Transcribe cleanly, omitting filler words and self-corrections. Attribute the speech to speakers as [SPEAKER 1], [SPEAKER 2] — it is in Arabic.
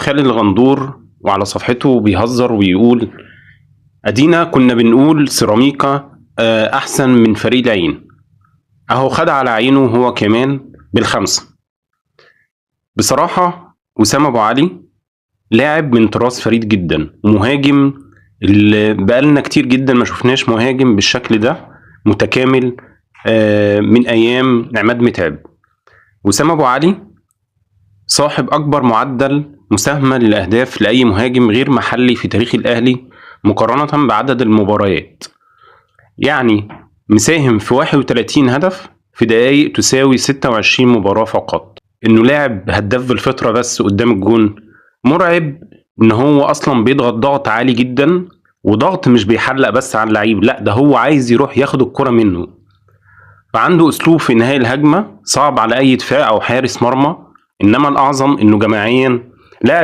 [SPEAKER 1] خالد الغندور وعلى صفحته بيهزر ويقول: ادينا كنا بنقول سيراميكا احسن من فريق العين، اهو خد على عينه هو كمان بالخمسة. بصراحة وسام ابو علي لاعب من طراز فريد جدا، ومهاجم اللي بقالنا كتير جدا ما شفناش مهاجم بالشكل ده متكامل من ايام عماد متعب. وسام ابو علي صاحب اكبر معدل مساهمة للاهداف لاي مهاجم غير محلي في تاريخ الاهلي مقارنة بعدد المباريات، يعني مساهم في 31 هدف في دقايق تساوي 26 مباراة فقط. انه لاعب هداف بالفطرة بس قدام الجون مرعب، ان هو اصلا بيضغط ضغط عالي جدا، وضغط مش بيحلق بس على اللعيب، لا ده هو عايز يروح ياخد الكرة منه، فعنده اسلوب في انهاء الهجمة صعب على اي دفاع او حارس مرمى. انما الاعظم انه جماعيا لاعب